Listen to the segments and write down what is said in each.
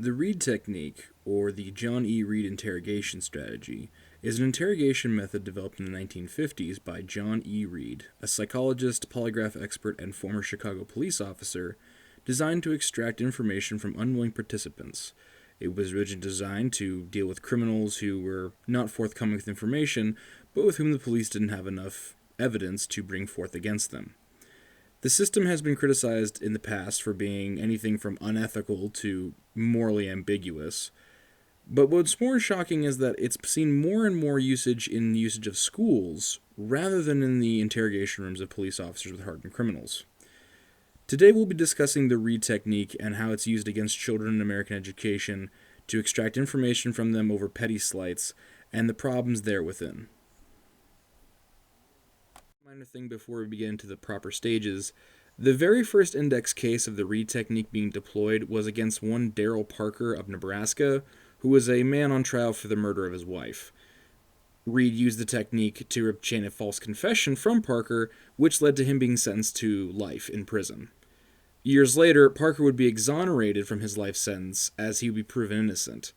The Reid technique, or the John E. Reid interrogation strategy, is an interrogation method developed in the 1950s by John E. Reid, a psychologist, polygraph expert, and former Chicago police officer, designed to extract information from unwilling participants. It was originally designed to deal with criminals who were not forthcoming with information, but with whom the police didn't have enough evidence to bring forth against them. The system has been criticized in the past for being anything from unethical to morally ambiguous, but what's more shocking is that it's seen more and more usage in the usage of schools rather than in the interrogation rooms of police officers with hardened criminals. Today we'll be discussing the Reid technique and how it's used against children in American education to extract information from them over petty slights and the problems there within. Minor thing before we begin into the proper stages, the very first index case of the Reid technique being deployed was against one Daryl Parker of Nebraska, who was a man on trial for the murder of his wife. Reid used the technique to obtain a false confession from Parker, which led to him being sentenced to life in prison. Years later, Parker would be exonerated from his life sentence as he would be proven innocent,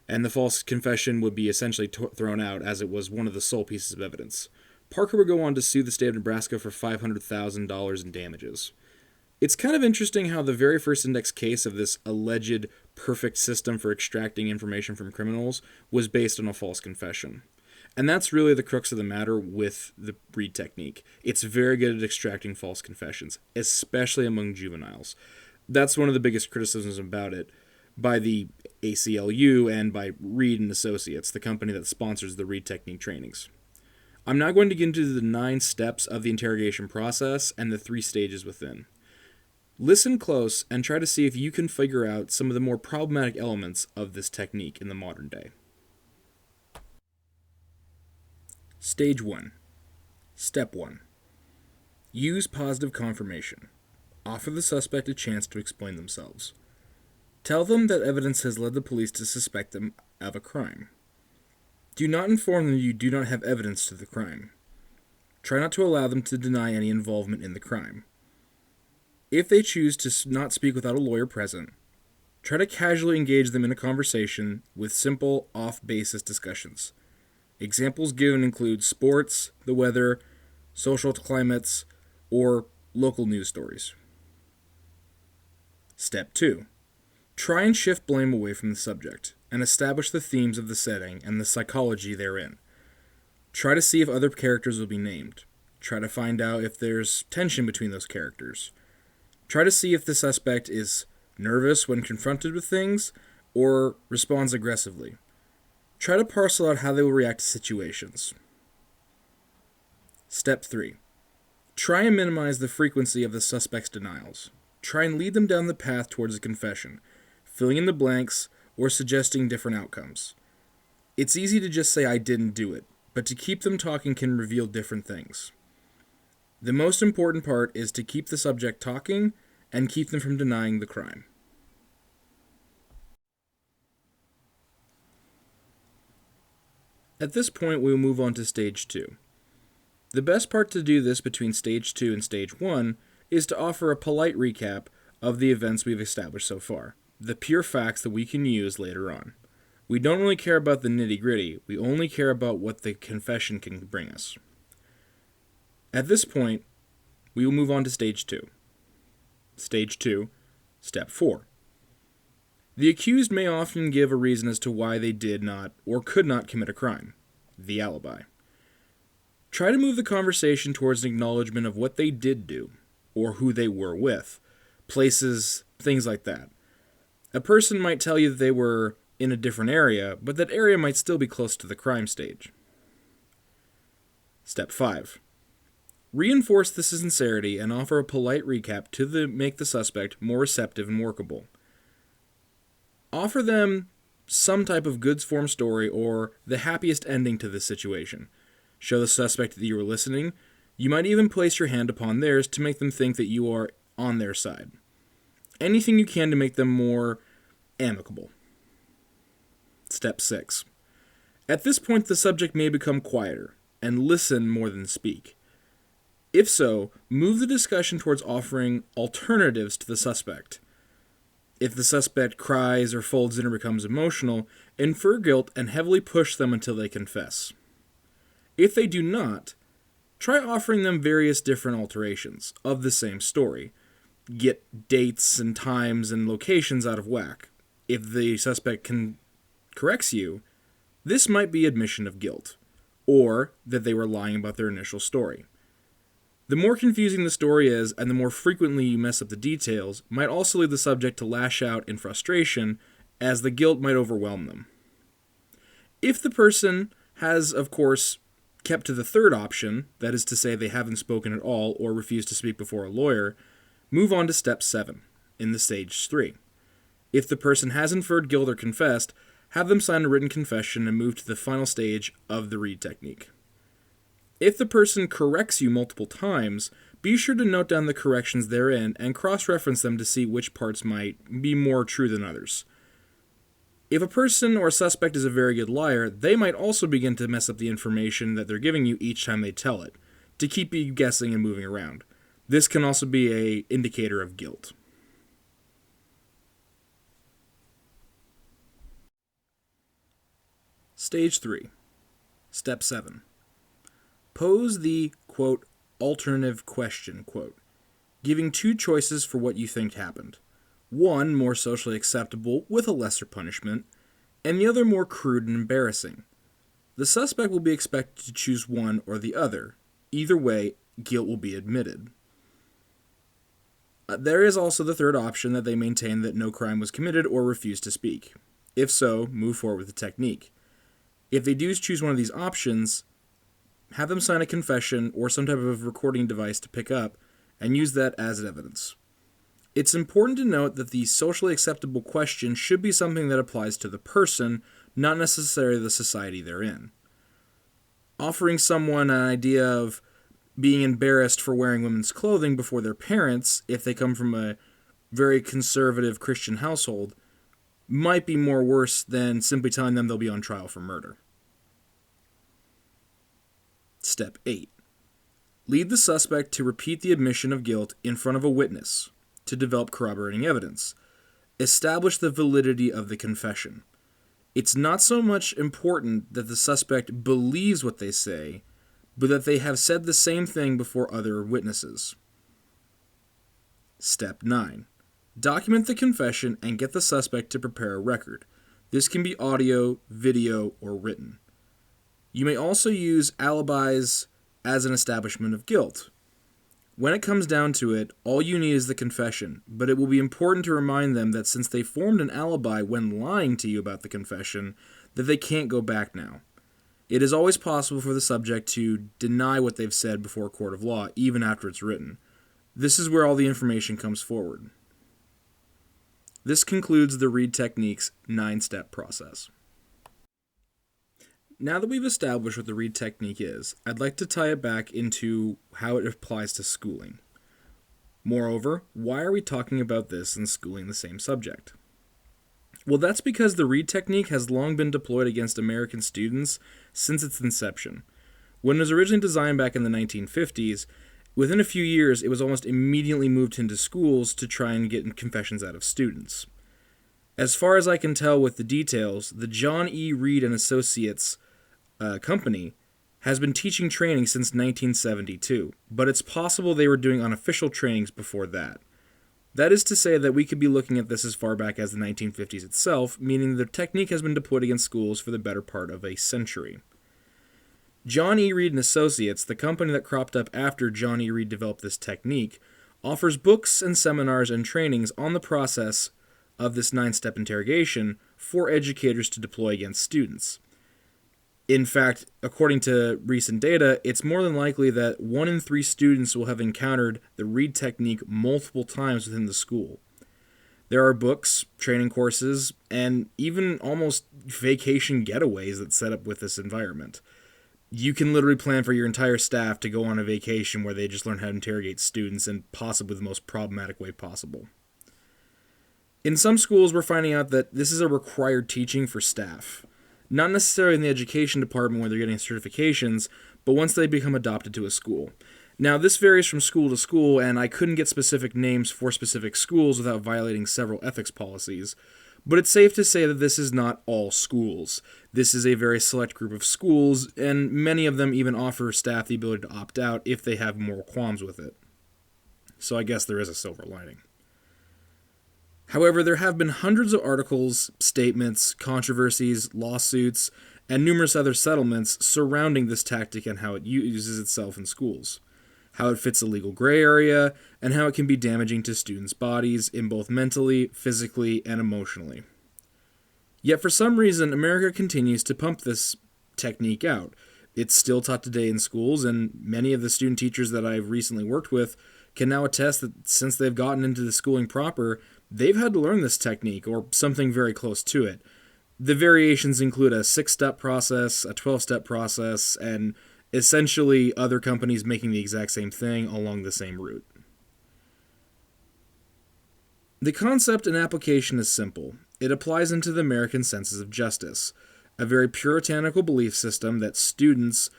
and the false confession would be essentially thrown out as it was one of the sole pieces of evidence. Parker would go on to sue the state of Nebraska for $500,000 in damages. It's kind of interesting how the very first index case of this alleged perfect system for extracting information from criminals was based on a false confession. And that's really the crux of the matter with the Reid technique. It's very good at extracting false confessions, especially among juveniles. That's one of the biggest criticisms about it by the ACLU and by Reid and Associates, the company that sponsors the Reid technique trainings. I'm now going to get into the 9 steps of the interrogation process and the 3 stages within. Listen close and try to see if you can figure out some of the more problematic elements of this technique in the modern day. Stage 1. Step 1. Use positive confirmation. Offer the suspect a chance to explain themselves. Tell them that evidence has led the police to suspect them of a crime. Do not inform them you do not have evidence to the crime. Try not to allow them to deny any involvement in the crime. If they choose to not speak without a lawyer present, try to casually engage them in a conversation with simple, off-basis discussions. Examples given include sports, the weather, social climates, or local news stories. Step 2. Try and shift blame away from the subject and establish the themes of the setting and the psychology therein. Try to see if other characters will be named. Try to find out if there's tension between those characters. Try to see if the suspect is nervous when confronted with things or responds aggressively. Try to parcel out how they will react to situations. Step 3. Try and minimize the frequency of the suspect's denials. Try and lead them down the path towards a confession, filling in the blanks or suggesting different outcomes. It's easy to just say I didn't do it, but to keep them talking can reveal different things. The most important part is to keep the subject talking and keep them from denying the crime. At this point, we will move on to Stage 2. The best part to do this between Stage 2 and Stage 1 is to offer a polite recap of the events we've established so far, the pure facts that we can use later on. We don't really care about the nitty-gritty, we only care about what the confession can bring us. At this point, we will move on to Stage 2. Stage 2, Step 4. The accused may often give a reason as to why they did not or could not commit a crime, the alibi. Try to move the conversation towards an acknowledgement of what they did do, or who they were with, places, things like that. A person might tell you that they were in a different area, but that area might still be close to the crime stage. Step 5. Reinforce the sincerity and offer a polite recap to make the suspect more receptive and workable. Offer them some type of goods form story or the happiest ending to this situation. Show the suspect that you are listening. You might even place your hand upon theirs to make them think that you are on their side. Anything you can to make them more amicable. Step 6. At this point, the subject may become quieter and listen more than speak. If so, move the discussion towards offering alternatives to the suspect. If the suspect cries or folds in or becomes emotional, infer guilt and heavily push them until they confess. If they do not, try offering them various different alterations of the same story. Get dates and times and locations out of whack. If the suspect corrects you, this might be admission of guilt, or that they were lying about their initial story. The more confusing the story is, and the more frequently you mess up the details, might also lead the subject to lash out in frustration, as the guilt might overwhelm them. If the person has, of course, kept to the third option, that is to say they haven't spoken at all or refused to speak before a lawyer, move on to step 7, in the stage 3. If the person has inferred guilt or confessed, have them sign a written confession and move to the final stage of the Reid technique. If the person corrects you multiple times, be sure to note down the corrections therein and cross-reference them to see which parts might be more true than others. If a person or a suspect is a very good liar, they might also begin to mess up the information that they're giving you each time they tell it, to keep you guessing and moving around. This can also be an indicator of guilt. Stage 3. Step 7. Pose the, quote, alternative question, quote, giving 2 choices for what you think happened. One more socially acceptable with a lesser punishment, and the other more crude and embarrassing. The suspect will be expected to choose one or the other. Either way, guilt will be admitted. There is also the third option that they maintain that no crime was committed or refuse to speak. If so, move forward with the technique. If they do choose one of these options, have them sign a confession or some type of recording device to pick up, and use that as evidence. It's important to note that the socially acceptable question should be something that applies to the person, not necessarily the society they're in. Offering someone an idea of being embarrassed for wearing women's clothing before their parents, if they come from a very conservative Christian household, might be more worse than simply telling them they'll be on trial for murder. Step 8. Lead the suspect to repeat the admission of guilt in front of a witness to develop corroborating evidence. Establish the validity of the confession. It's not so much important that the suspect believes what they say, but that they have said the same thing before other witnesses. Step 9. Document the confession and get the suspect to prepare a record. This can be audio, video, or written. You may also use alibis as an establishment of guilt. When it comes down to it, all you need is the confession, but it will be important to remind them that since they formed an alibi when lying to you about the confession, that they can't go back now. It is always possible for the subject to deny what they've said before a court of law, even after it's written. This is where all the information comes forward. This concludes the Reid technique's 9-step process. Now that we've established what the Reid technique is, I'd like to tie it back into how it applies to schooling. Moreover, why are we talking about this and schooling the same subject? Well, that's because the Reid technique has long been deployed against American students since its inception. When it was originally designed back in the 1950s, within a few years it was almost immediately moved into schools to try and get confessions out of students. As far as I can tell with the details, the John E. Reid and Associates company has been teaching training since 1972, but it's possible they were doing unofficial trainings before that. That is to say that we could be looking at this as far back as the 1950s itself, meaning the technique has been deployed against schools for the better part of a century. John E. Reid and Associates, the company that cropped up after John E. Reid developed this technique, offers books and seminars and trainings on the process of this 9-step interrogation for educators to deploy against students. In fact, according to recent data, it's more than likely that 1 in 3 students will have encountered the Reid technique multiple times within the school. There are books, training courses, and even almost vacation getaways that set up with this environment. You can literally plan for your entire staff to go on a vacation where they just learn how to interrogate students in possibly the most problematic way possible. In some schools, we're finding out that this is a required teaching for staff. Not necessarily in the education department where they're getting certifications, but once they become adopted to a school. Now, this varies from school to school, and I couldn't get specific names for specific schools without violating several ethics policies. But it's safe to say that this is not all schools. This is a very select group of schools, and many of them even offer staff the ability to opt out if they have moral qualms with it. So I guess there is a silver lining. However, there have been hundreds of articles, statements, controversies, lawsuits, and numerous other settlements surrounding this tactic and how it uses itself in schools, how it fits a legal gray area, and how it can be damaging to students' bodies in both mentally, physically, and emotionally. Yet for some reason, America continues to pump this technique out. It's still taught today in schools, and many of the student teachers that I've recently worked with can now attest that since they've gotten into the schooling proper, they've had to learn this technique, or something very close to it. The variations include a 6-step process, a 12-step process, and essentially other companies making the exact same thing along the same route. The concept and application is simple. It applies into the American senses of justice, a very puritanical belief system that students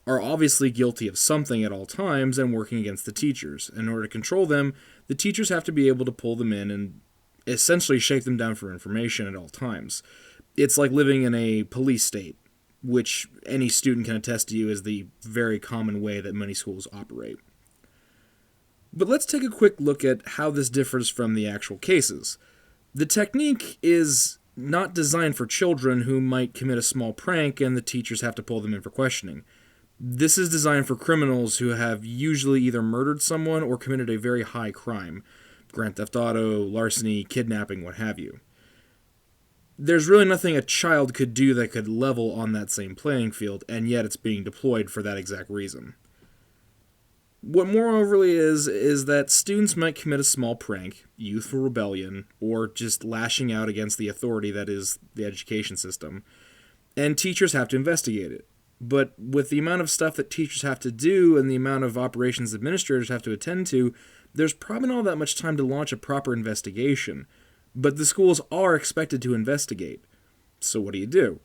are obviously guilty of something at all times and working against the teachers. In order to control them, the teachers have to be able to pull them in and essentially shake them down for information at all times. It's like living in a police state, which any student can attest to you is the very common way that many schools operate. But let's take a quick look at how this differs from the actual cases. The technique is not designed for children who might commit a small prank and the teachers have to pull them in for questioning. This is designed for criminals who have usually either murdered someone or committed a very high crime, grand theft auto, larceny, kidnapping, what have you. There's really nothing a child could do that could level on that same playing field, and yet it's being deployed for that exact reason. What more overly is that students might commit a small prank, youthful rebellion, or just lashing out against the authority that is the education system, and teachers have to investigate it. But with the amount of stuff that teachers have to do and the amount of operations administrators have to attend to, there's probably not that much time to launch a proper investigation. But the schools are expected to investigate. So what do?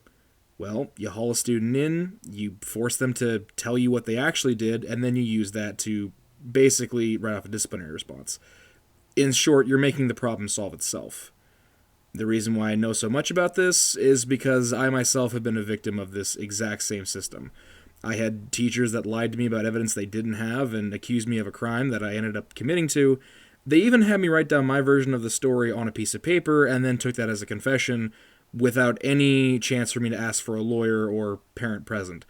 Well, you haul a student in, you force them to tell you what they actually did, and then you use that to basically write off a disciplinary response. In short, you're making the problem solve itself. The reason why I know so much about this is because I myself have been a victim of this exact same system. I had teachers that lied to me about evidence they didn't have and accused me of a crime that I ended up committing to. They even had me write down my version of the story on a piece of paper and then took that as a confession without any chance for me to ask for a lawyer or parent present.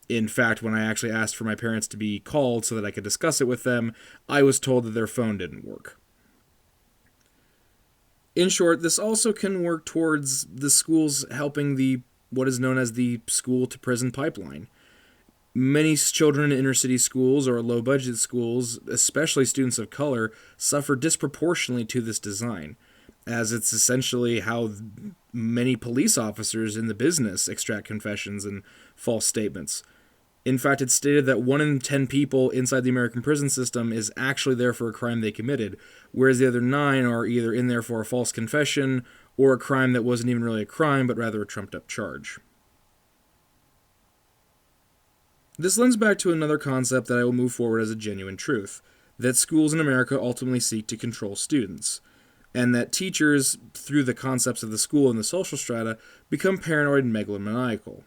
In fact, when I actually asked for my parents to be called so that I could discuss it with them, I was told that their phone didn't work. In short, this also can work towards the schools helping what is known as the school-to-prison pipeline. Many children in inner-city schools or low-budget schools, especially students of color, suffer disproportionately to this design, as it's essentially how many police officers in the business extract confessions and false statements. In fact, it's stated that 1 in 10 people inside the American prison system is actually there for a crime they committed, whereas the other 9 are either in there for a false confession or a crime that wasn't even really a crime, but rather a trumped-up charge. This lends back to another concept that I will move forward as a genuine truth, that schools in America ultimately seek to control students, and that teachers, through the concepts of the school and the social strata, become paranoid and megalomaniacal.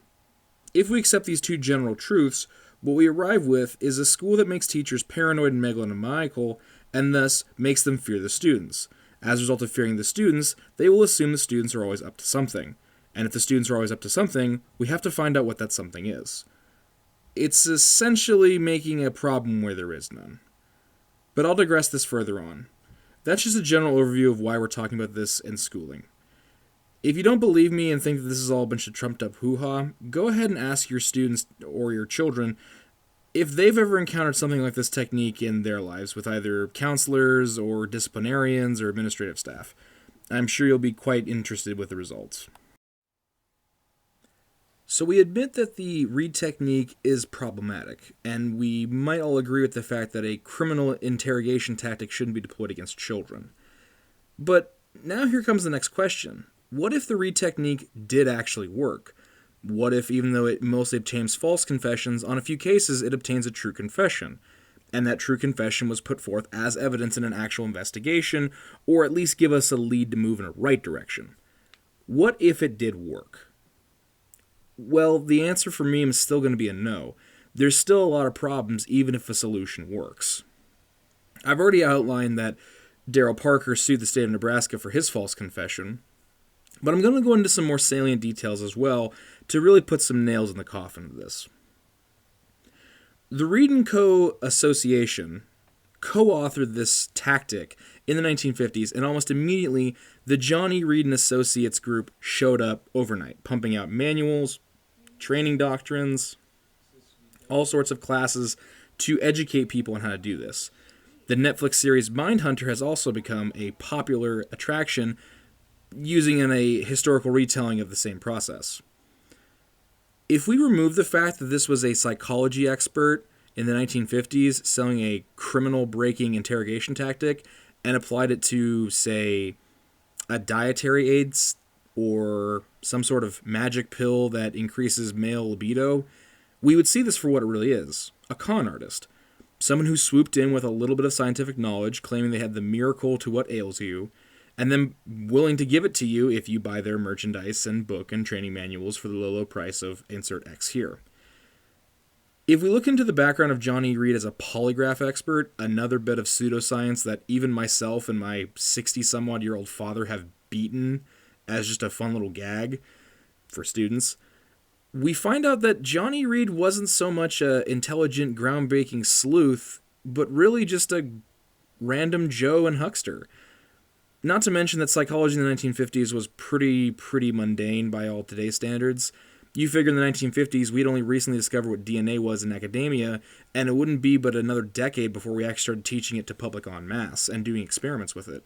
If we accept these two general truths, what we arrive with is a school that makes teachers paranoid and megalomaniacal, and thus makes them fear the students. As a result of fearing the students, they will assume the students are always up to something. And if the students are always up to something, we have to find out what that something is. It's essentially making a problem where there is none. But I'll digress this further on. That's just a general overview of why we're talking about this in schooling. If you don't believe me and think that this is all a bunch of trumped up hoo-ha, go ahead and ask your students or your children if they've ever encountered something like this technique in their lives with either counselors or disciplinarians or administrative staff. I'm sure you'll be quite interested with the results. So we admit that the Reid technique is problematic, and we might all agree with the fact that a criminal interrogation tactic shouldn't be deployed against children. But now here comes the next question. What if the Reid technique did actually work? What if, even though it mostly obtains false confessions, on a few cases it obtains a true confession? and that true confession was put forth as evidence in an actual investigation, or at least give us a lead to move in a right direction. What if it did work? Well, the answer for me is still going to be a no. There's still a lot of problems even if a solution works. I've already outlined that Daryl Parker sued the state of Nebraska for his false confession, but I'm going to go into some more salient details as well to really put some nails in the coffin of this. The Reid-ing Co. Association co-authored this tactic in the 1950s, and almost immediately, the John E. Reid and Associates group showed up overnight, pumping out manuals, training doctrines, all sorts of classes to educate people on how to do this. The Netflix series Mindhunter has also become a popular attraction, using in a historical retelling of the same process. If we remove the fact that this was a psychology expert in the 1950s selling a criminal breaking interrogation tactic and applied it to, say, a dietary aids or some sort of magic pill that increases male libido, we would see this for what it really is, a con artist. Someone who swooped in with a little bit of scientific knowledge, claiming they had the miracle to what ails you, and then willing to give it to you if you buy their merchandise and book and training manuals for the low, low price of insert X here. If we look into the background of John E. Reid as a polygraph expert, another bit of pseudoscience that even myself and my 60-some-odd-year-old father have beaten as just a fun little gag for students, we find out that John E. Reid wasn't so much an intelligent, groundbreaking sleuth, but really just a random Joe and huckster. Not to mention that psychology in the 1950s was pretty mundane by all today's standards. You figure in the 1950s, we'd only recently discovered what DNA was in academia, and it wouldn't be but another decade before we actually started teaching it to public en masse and doing experiments with it.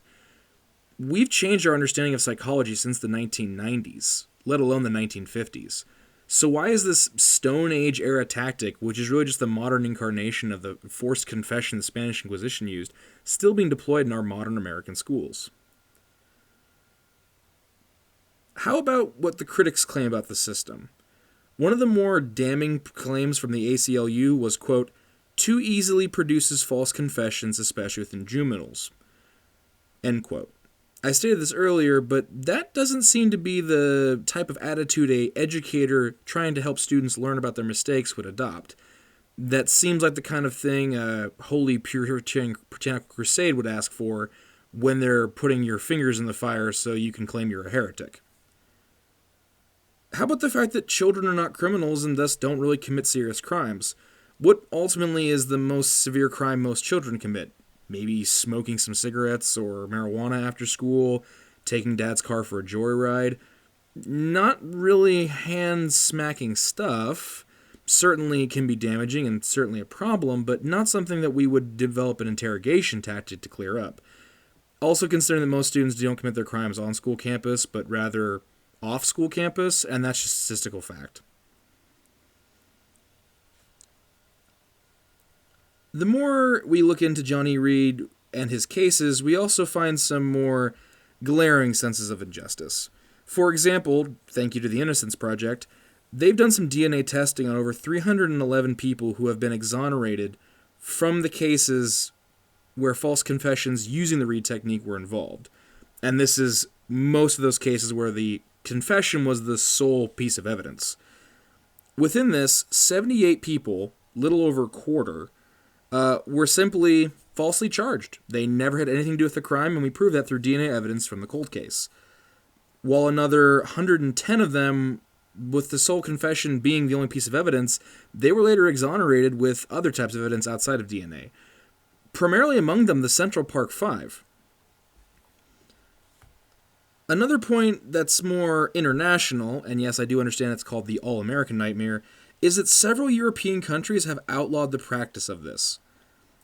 We've changed our understanding of psychology since the 1990s, let alone the 1950s. So why is this Stone Age era tactic, which is really just the modern incarnation of the forced confession the Spanish Inquisition used, still being deployed in our modern American schools? How about what the critics claim about the system? One of the more damning claims from the ACLU was, quote, too easily produces false confessions, especially within juveniles, end quote. I stated this earlier, but that doesn't seem to be the type of attitude a educator trying to help students learn about their mistakes would adopt. That seems like the kind of thing a holy puritanical crusade would ask for when they're putting your fingers in the fire so you can claim you're a heretic. How about the fact that children are not criminals and thus don't really commit serious crimes? What ultimately is the most severe crime most children commit? Maybe smoking some cigarettes or marijuana after school, taking dad's car for a joyride. Not really hand-smacking stuff. Certainly can be damaging and certainly a problem, but not something that we would develop an interrogation tactic to clear up. Also considering that most students don't commit their crimes on school campus, but rather off school campus, and that's just a statistical fact. The more we look into John E. Reid and his cases, we also find some more glaring senses of injustice. For example, thank you to the Innocence Project, they've done some DNA testing on over 311 people who have been exonerated from the cases where false confessions using the Reid technique were involved. And this is most of those cases where the confession was the sole piece of evidence. Within this, 78 people, little over a quarter, were simply falsely charged. They never had anything to do with the crime, and we proved that through DNA evidence from the cold case. While another 110 of them, with the sole confession being the only piece of evidence, they were later exonerated with other types of evidence outside of DNA. Primarily among them, the Central Park Five. Another point that's more international, and yes, I do understand it's called the All-American Nightmare, is that several European countries have outlawed the practice of this,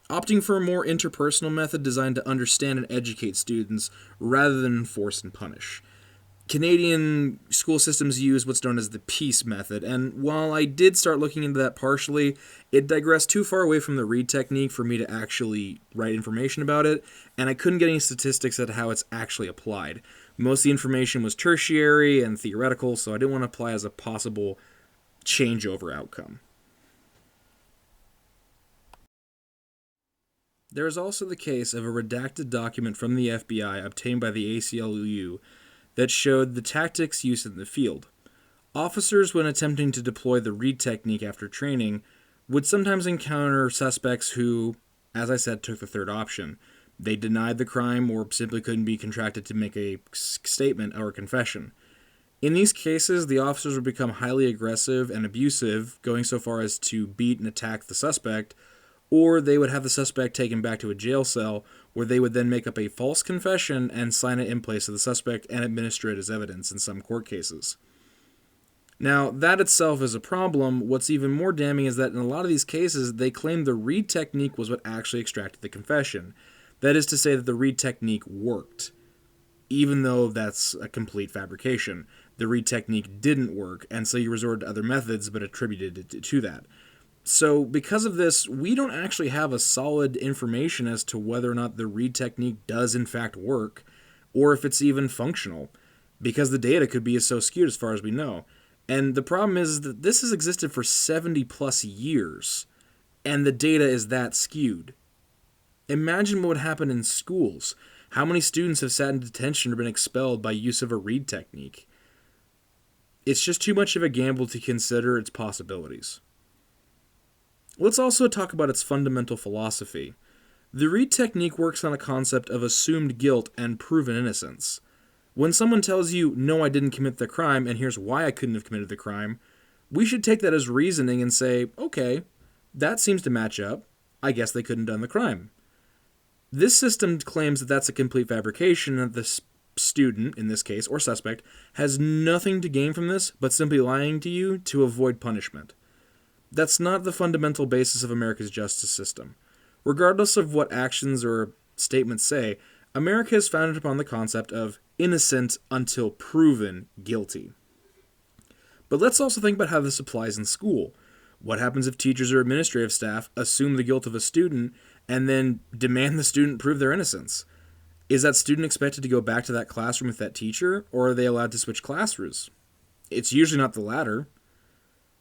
opting for a more interpersonal method designed to understand and educate students rather than enforce and punish. Canadian school systems use what's known as the peace method, and while I did start looking into that partially, it digressed too far away from the Reid technique for me to actually write information about it, and I couldn't get any statistics at how it's actually applied. Most of the information was tertiary and theoretical, so I didn't want to apply as a possible changeover outcome. There is also the case of a redacted document from the FBI obtained by the ACLU that showed the tactics used in the field. Officers, when attempting to deploy the Reid technique after training, would sometimes encounter suspects who, as I said, took the third option. They denied the crime or simply couldn't be contracted to make a statement or confession. In these cases, the officers would become highly aggressive and abusive, going so far as to beat and attack the suspect, or they would have the suspect taken back to a jail cell where they would then make up a false confession and sign it in place of the suspect and administer it as evidence in some court cases. Now, that itself is a problem. What's even more damning is that in a lot of these cases, they claim the Reid technique was what actually extracted the confession. That is to say that the Reid technique worked, even though that's a complete fabrication. The Reid technique didn't work, and so you resorted to other methods but attributed it to that. So, because of this, we don't actually have a solid information as to whether or not the Reid technique does in fact work, or if it's even functional, because the data could be so skewed as far as we know. And the problem is that this has existed for 70 plus years, and the data is that skewed. Imagine what would happen in schools. How many students have sat in detention or been expelled by use of a Reid technique? It's just too much of a gamble to consider its possibilities. Let's also talk about its fundamental philosophy. The Reid technique works on a concept of assumed guilt and proven innocence. When someone tells you, no, I didn't commit the crime, and here's why I couldn't have committed the crime, we should take that as reasoning and say, okay, that seems to match up. I guess they couldn't have done the crime. This system claims that that's a complete fabrication, and that the student, in this case, or suspect, has nothing to gain from this but simply lying to you to avoid punishment. That's not the fundamental basis of America's justice system. Regardless of what actions or statements say, America is founded upon the concept of innocent until proven guilty. But let's also think about how this applies in school. What happens if teachers or administrative staff assume the guilt of a student and then demand the student prove their innocence? Is that student expected to go back to that classroom with that teacher, or are they allowed to switch classrooms? It's usually not the latter.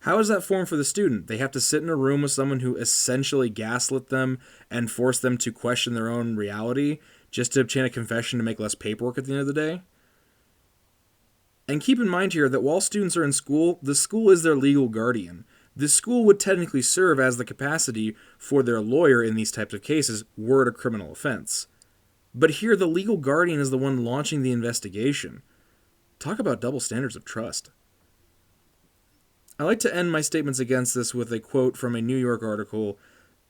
How is that formed for the student? They have to sit in a room with someone who essentially gaslit them and force them to question their own reality just to obtain a confession to make less paperwork at the end of the day? And keep in mind here that while students are in school, the school is their legal guardian. The school would technically serve as the capacity for their lawyer in these types of cases were it a criminal offense. But here the legal guardian is the one launching the investigation. Talk about double standards of trust. I like to end my statements against this with a quote from a New York article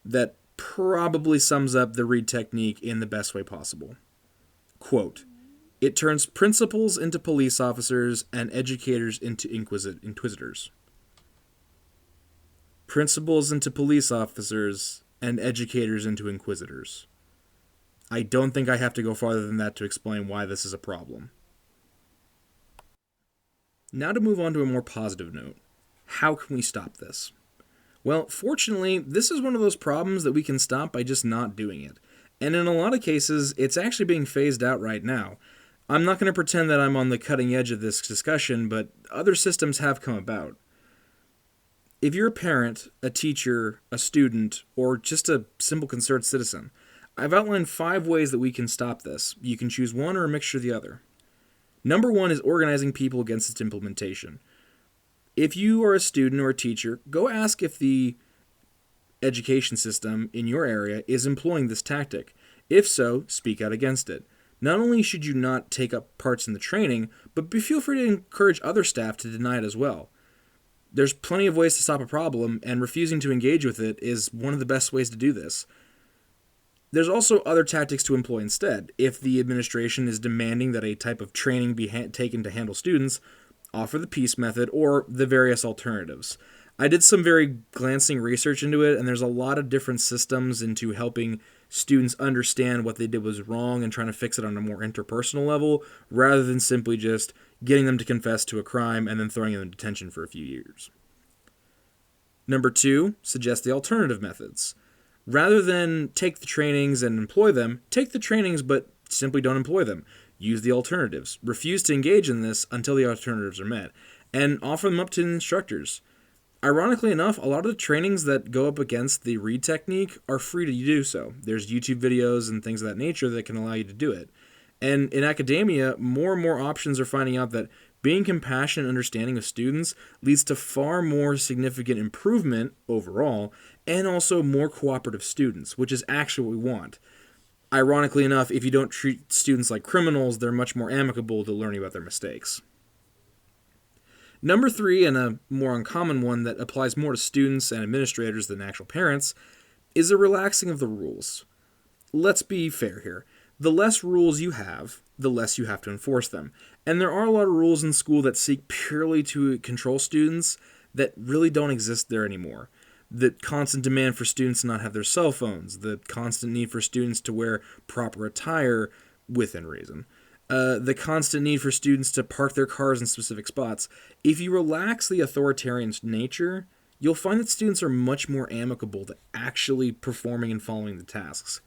that probably sums up the Reid technique in the best way possible. Quote, "It turns principals into police officers and educators into inquisitors." Principals into police officers and educators into inquisitors. I don't think I have to go farther than that to explain why this is a problem. Now to move on to a more positive note. How can we stop this? Well, fortunately, this is one of those problems that we can stop by just not doing it. And in a lot of cases, it's actually being phased out right now. I'm not going to pretend that I'm on the cutting edge of this discussion, but other systems have come about. If you're a parent, a teacher, a student, or just a simple concerned citizen, I've outlined 5 ways that we can stop this. You can choose one or a mixture of the other. Number 1 is organizing people against its implementation. If you are a student or a teacher, go ask if the education system in your area is employing this tactic. If so, speak out against it. Not only should you not take up parts in the training, but feel free to encourage other staff to deny it as well. There's plenty of ways to stop a problem, and refusing to engage with it is one of the best ways to do this. There's also other tactics to employ instead. If the administration is demanding that a type of training be taken to handle students, offer the peace method or the various alternatives. I did some very glancing research into it, and there's a lot of different systems into helping students understand what they did was wrong and trying to fix it on a more interpersonal level, rather than simply just getting them to confess to a crime and then throwing them in detention for a few years. Number 2, suggest the alternative methods. Rather than take the trainings and employ them, take the trainings but simply don't employ them. Use the alternatives. Refuse to engage in this until the alternatives are met, and offer them up to the instructors. Ironically enough, a lot of the trainings that go up against the Reid technique are free to do so. There's YouTube videos and things of that nature that can allow you to do it. And in academia, more and more options are finding out that being compassionate and understanding of students leads to far more significant improvement overall, and also more cooperative students, which is actually what we want. Ironically enough, if you don't treat students like criminals, they're much more amicable to learning about their mistakes. Number three, and a more uncommon one that applies more to students and administrators than actual parents, is a relaxing of the rules. Let's be fair here. The less rules you have, the less you have to enforce them. And there are a lot of rules in school that seek purely to control students that really don't exist there anymore. The constant demand for students to not have their cell phones, the constant need for students to wear proper attire within reason, the constant need for students to park their cars in specific spots. If you relax the authoritarian nature, you'll find that students are much more amicable to actually performing and following the tasks.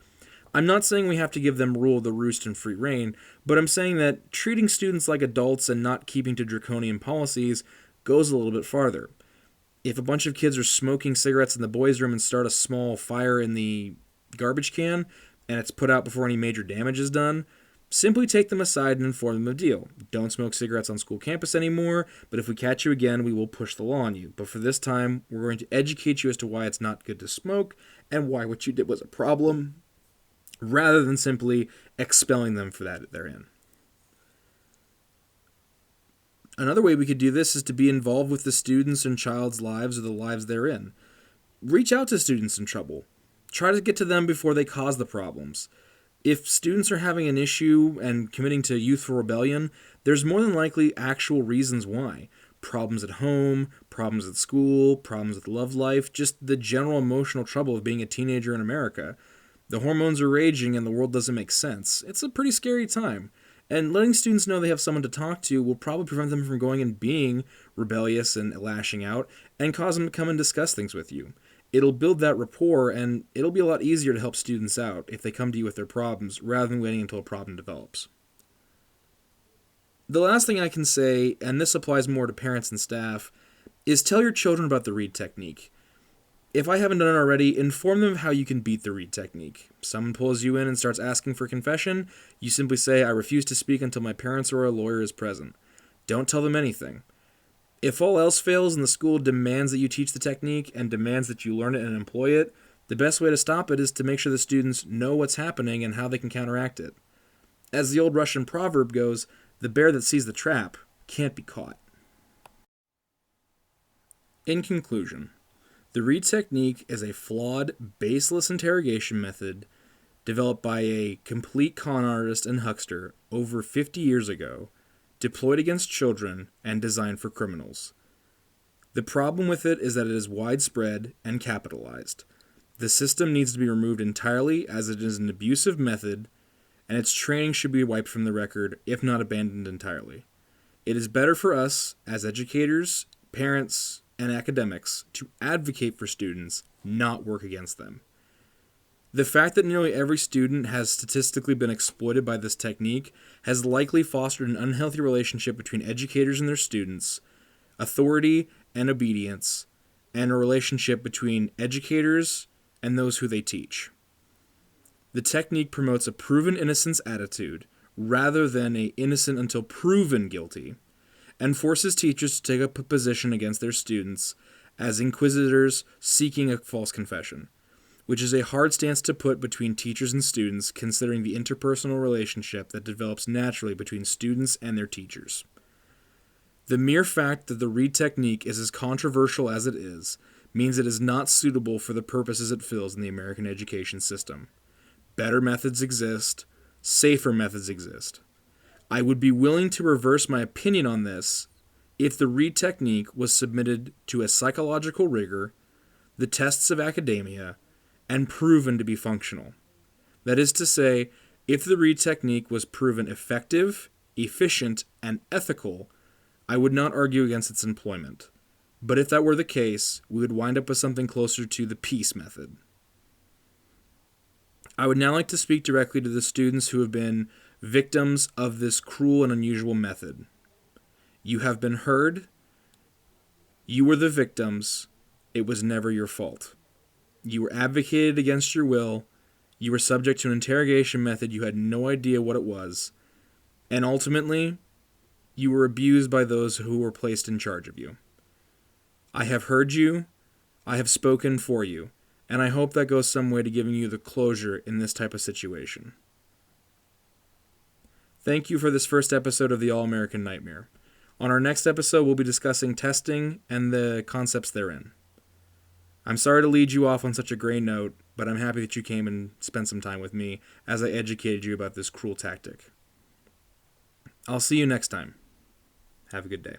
I'm not saying we have to give them rule of the roost and free reign, but I'm saying that treating students like adults and not keeping to draconian policies goes a little bit farther. If a bunch of kids are smoking cigarettes in the boys' room and start a small fire in the garbage can, and it's put out before any major damage is done, simply take them aside and inform them of the deal. Don't smoke cigarettes on school campus anymore, but if we catch you again, we will push the law on you. But for this time, we're going to educate you as to why it's not good to smoke and why what you did was a problem, rather than simply expelling them for that therein. Another way we could do this is to be involved with the students' and child's lives or the lives they're in. Reach out to students in trouble. Try to get to them before they cause the problems. If students are having an issue and committing to youthful rebellion, there's more than likely actual reasons why. Problems at home, problems at school, problems with love life, just the general emotional trouble of being a teenager in America. The hormones are raging and the world doesn't make sense. It's a pretty scary time. And letting students know they have someone to talk to will probably prevent them from going and being rebellious and lashing out, and cause them to come and discuss things with you. It'll build that rapport, and it'll be a lot easier to help students out if they come to you with their problems, rather than waiting until a problem develops. The last thing I can say, and this applies more to parents and staff, is tell your children about the Reid technique. If I haven't done it already, inform them of how you can beat the Reid technique. Someone pulls you in and starts asking for confession, you simply say, "I refuse to speak until my parents or a lawyer is present." Don't tell them anything. If all else fails and the school demands that you teach the technique and demands that you learn it and employ it, the best way to stop it is to make sure the students know what's happening and how they can counteract it. As the old Russian proverb goes, the bear that sees the trap can't be caught. In conclusion, the Reid technique is a flawed, baseless interrogation method developed by a complete con artist and huckster over 50 years ago, deployed against children and designed for criminals. The problem with it is that it is widespread and capitalized. The system needs to be removed entirely, as it is an abusive method, and its training should be wiped from the record, if not abandoned entirely. It is better for us, as educators, parents, and academics, to advocate for students, not work against them. The fact that nearly every student has statistically been exploited by this technique has likely fostered an unhealthy relationship between educators and their students, authority and obedience, and a relationship between educators and those who they teach. The technique promotes a proven innocence attitude rather than a innocent until proven guilty, and forces teachers to take up a position against their students as inquisitors seeking a false confession, which is a hard stance to put between teachers and students, considering the interpersonal relationship that develops naturally between students and their teachers. The mere fact that the Reid technique is as controversial as it is means it is not suitable for the purposes it fills in the American education system. Better methods exist, safer methods exist. I would be willing to reverse my opinion on this if the Reid technique was submitted to a psychological rigor, the tests of academia, and proven to be functional. That is to say, if the Reid technique was proven effective, efficient, and ethical, I would not argue against its employment. But if that were the case, we would wind up with something closer to the peace method. I would now like to speak directly to the students who have been victims of this cruel and unusual method. You have been heard. You were the victims. It was never your fault. You were advocated against your will. You were subject to an interrogation method you had no idea what it was. And ultimately, you were abused by those who were placed in charge of you. I have heard you. I have spoken for you. And I hope that goes some way to giving you the closure in this type of situation. Thank you for this first episode of the All-American Nightmare. On our next episode, we'll be discussing testing and the concepts therein. I'm sorry to lead you off on such a gray note, but I'm happy that you came and spent some time with me as I educated you about this cruel tactic. I'll see you next time. Have a good day.